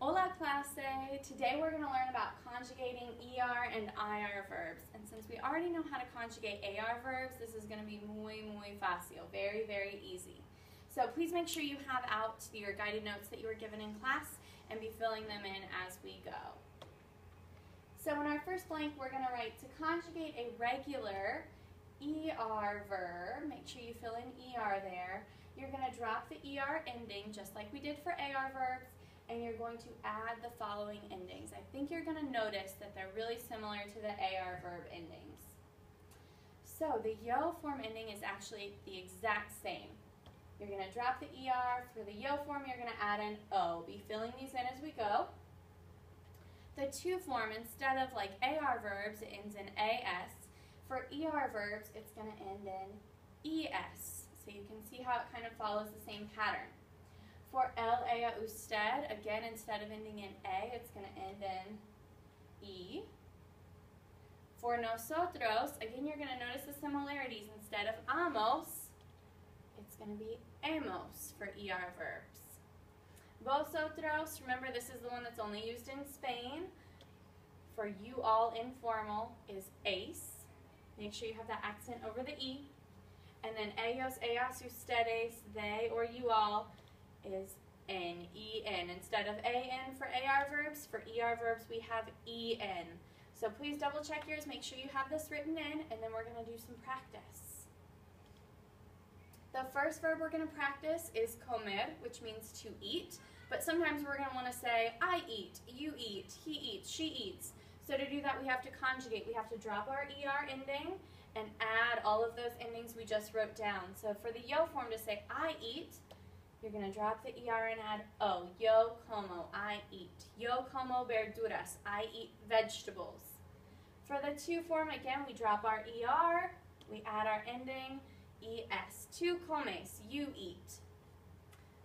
Hola clase! Today we're going to learn about conjugating ER and IR verbs. And since we already know how to conjugate AR verbs, this is going to be muy fácil, very, very easy. So please make sure you have out your guided notes that you were given in class and be filling them in as we go. So in our first blank, we're going to write to conjugate a regular ER verb. Make sure you fill in ER there. You're going to drop the ER ending just like we did for AR verbs, and you're going to add the following endings. I think you're going to notice that they're really similar to the AR verb endings. So the yo form ending is actually the exact same. You're going to drop the ER. For the yo form, you're going to add an O. Be filling these in as we go. The to form, instead of like AR verbs, it ends in AS. For ER verbs, it's going to end in ES. So you can see how it kind of follows the same pattern. For el, ella, usted, again, instead of ending in A, it's going to end in E. For nosotros, again, you're going to notice the similarities. Instead of amos, it's going to be amos for ER verbs. Vosotros, remember this is the one that's only used in Spain. For you all, informal, is ace. Make sure you have that accent over the E. And then ellos, ellas, ustedes, they or you all, is N-E-N. Instead of A-N for AR verbs, for ER verbs we have E-N. So please double check yours, make sure you have this written in, and then we're going to do some practice. The first verb we're going to practice is comer, which means to eat, but sometimes we're going to want to say I eat, you eat, he eats, she eats. So to do that we have to conjugate. We have to drop our ER ending and add all of those endings we just wrote down. So for the yo form to say I eat, you're going to drop the ER and add O. Yo como, I eat. Yo como verduras, I eat vegetables. For the to form, again, we drop our ER, we add our ending, ES. Tu comes, you eat.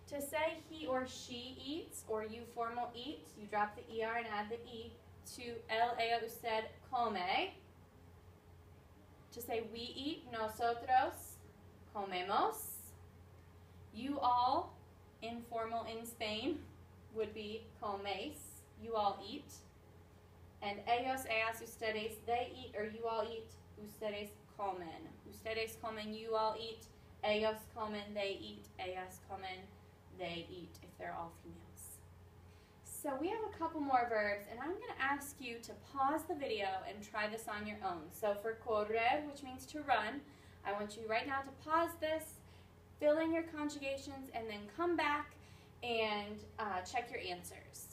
To say he or she eats, or you formal eats, you drop the ER and add the E. To el, ella, usted come. To say we eat, nosotros comemos. You all, informal in Spain, would be coméis, you all eat. And ellos, ellas, ustedes, they eat, or you all eat, ustedes comen. Ustedes comen, you all eat. Ellos comen, they eat. Ellas comen, they eat, if they're all females. So we have a couple more verbs, and I'm going to ask you to pause the video and try this on your own. So for correr, which means to run, I want you right now to pause this, fill in your conjugations, and then come back and check your answers.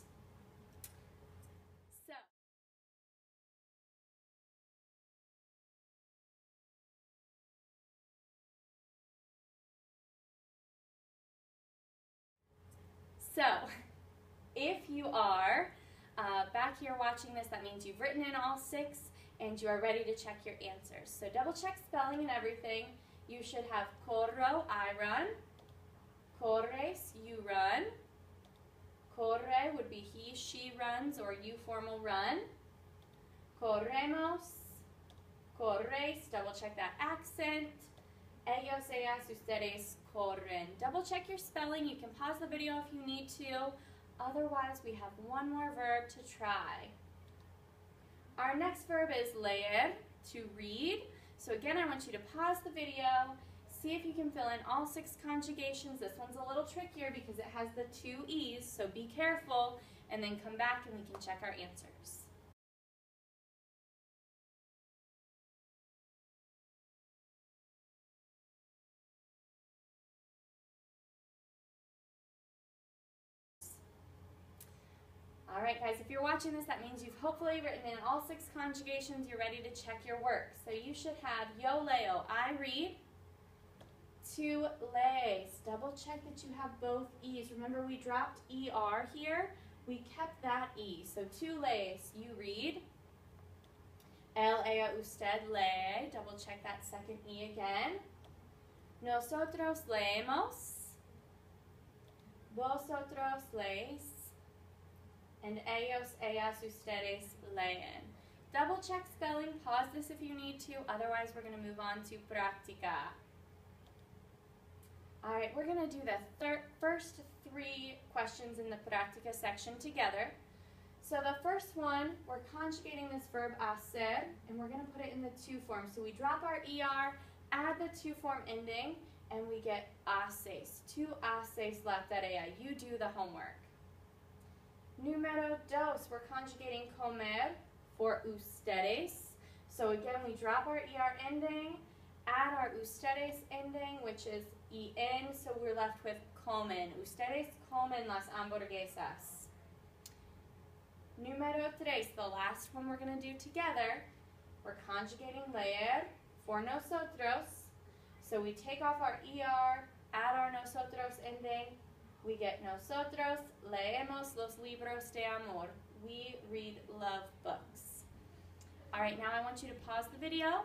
So if you are back here watching this, that means you've written in all 6 and you are ready to check your answers. So double check spelling and everything. You should have corro, I run. Corres, you run. Corre would be he, she runs, or you formal run. Corremos. Corres, double check that accent. Ellos, ellas, ustedes corren. Double check your spelling. You can pause the video if you need to. Otherwise, we have one more verb to try. Our next verb is leer, to read. So again, I want you to pause the video, see if you can fill in all 6 conjugations. This one's a little trickier because it has the 2 E's, so be careful, and then come back and we can check our answers. Alright guys, if you're watching this, that means you've hopefully written in all 6 conjugations. You're ready to check your work. So you should have yo leo, I read. To lees, double check that you have both E's. Remember we dropped ER here. We kept that E. So to lees, you read. El, ella, usted lee. Double check that second E again. Nosotros leemos. Vosotros lees. And ellos, ellas, ustedes leen. Double check spelling, pause this if you need to, otherwise we're going to move on to practica. Alright, we're going to do the first 3 questions in the práctica section together. So the first one, we're conjugating this verb hacer, and we're going to put it in the to form. So we drop our ER, add the to form ending, and we get haces. Tu haces la tarea. You do the homework. Número dos, we're conjugating comer for ustedes. So again, we drop our ER ending, add our ustedes ending, which is en, so we're left with comen. Ustedes comen las hamburguesas. Número tres, the last one we're going to do together, we're conjugating leer for nosotros. So we take off our ER, add our nosotros ending, we get nosotros leemos los libros de amor. We read love books. All right, now I want you to pause the video,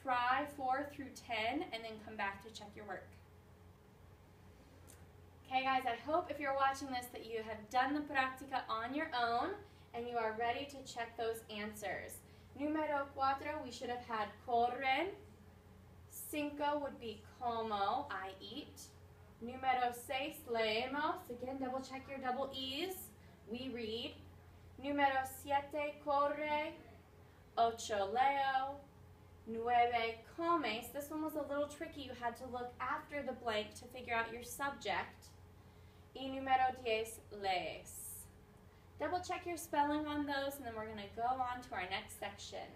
try 4 through 10, and then come back to check your work. Okay guys, I hope if you're watching this that you have done the práctica on your own and you are ready to check those answers. Número 4, we should have had corren. 5 would be como, I eat. Número 6, leemos. Again, double check your double E's. We read. Número 7, corre. 8, leo. 9, comes. This one was a little tricky. You had to look after the blank to figure out your subject. Y número 10, lees. Double check your spelling on those, and then we're going to go on to our next section.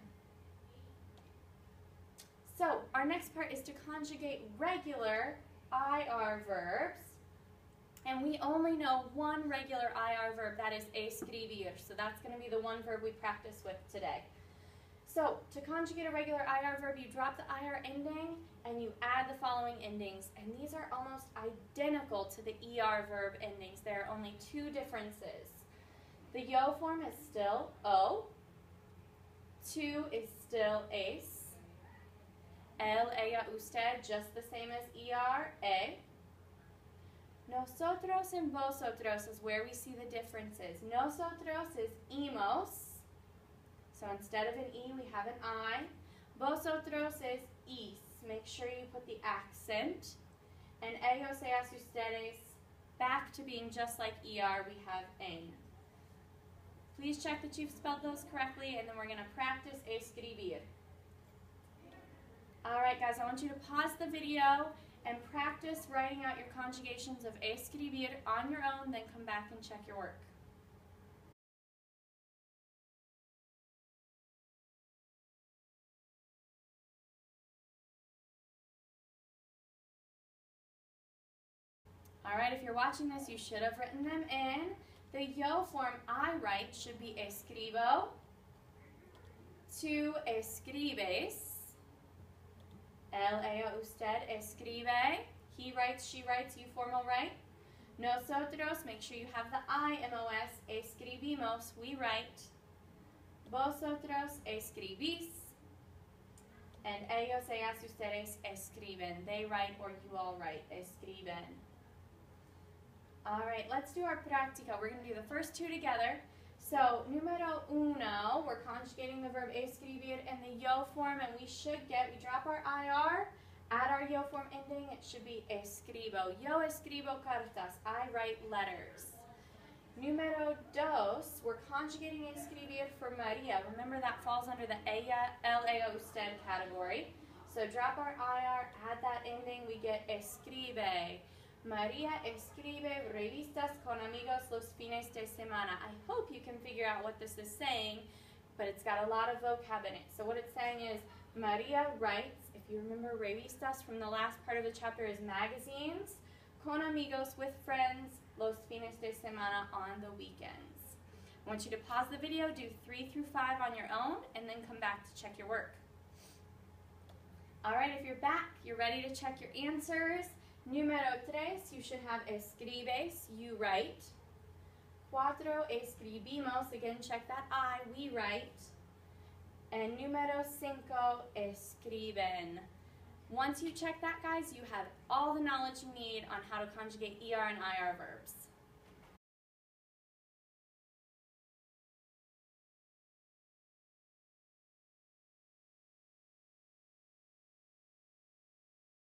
So, our next part is to conjugate regular IR verbs. And we only know one regular IR verb, that is escribir. So that's going to be the one verb we practice with today. So, to conjugate a regular IR verb, you drop the IR ending and you add the following endings. And these are almost identical to the ER verb endings. There are only 2 differences. The yo form is still o. Tu is still es. El, ella, usted, just the same as ER, e. Nosotros and vosotros is where we see the differences. Nosotros is imos. So instead of an E, we have an I. Vosotros is is. Make sure you put the accent. And ellos, ellas, ustedes, back to being just like ER, we have en. Please check that you've spelled those correctly, and then we're going to practice escribir. Alright guys, I want you to pause the video and practice writing out your conjugations of escribir on your own, then come back and check your work. Alright, if you're watching this, you should have written them in. The yo form I write should be escribo. Tu escribes. Él, ella, usted escribe. He writes, she writes, you formal write. Nosotros, make sure you have the I, M-O-S. Escribimos, we write. Vosotros escribís. And ellos, ellas, ustedes escriben. They write or you all write. Escriben. Alright, let's do our práctica. We're going to do the first 2 together. So, número 1, we're conjugating the verb escribir in the yo form, and we drop our IR, add our yo form ending, it should be escribo. Yo escribo cartas, I write letters. Número 2, we're conjugating escribir for Maria. Remember that falls under the ella, el, ella, usted category. So drop our IR, add that ending, we get escribe. Maria escribe revistas con amigos los fines de semana. I hope you can figure out what this is saying, but it's got a lot of vocab in it. So what it's saying is, Maria writes, if you remember revistas from the last part of the chapter is magazines, con amigos, with friends, los fines de semana, on the weekends. I want you to pause the video, do 3 through 5 on your own, and then come back to check your work. Alright, if you're back, you're ready to check your answers. Número 3, you should have escribes, you write. 4, escribimos, again check that I, we write. And número 5, escriben. Once you check that, guys, you have all the knowledge you need on how to conjugate ER and IR verbs.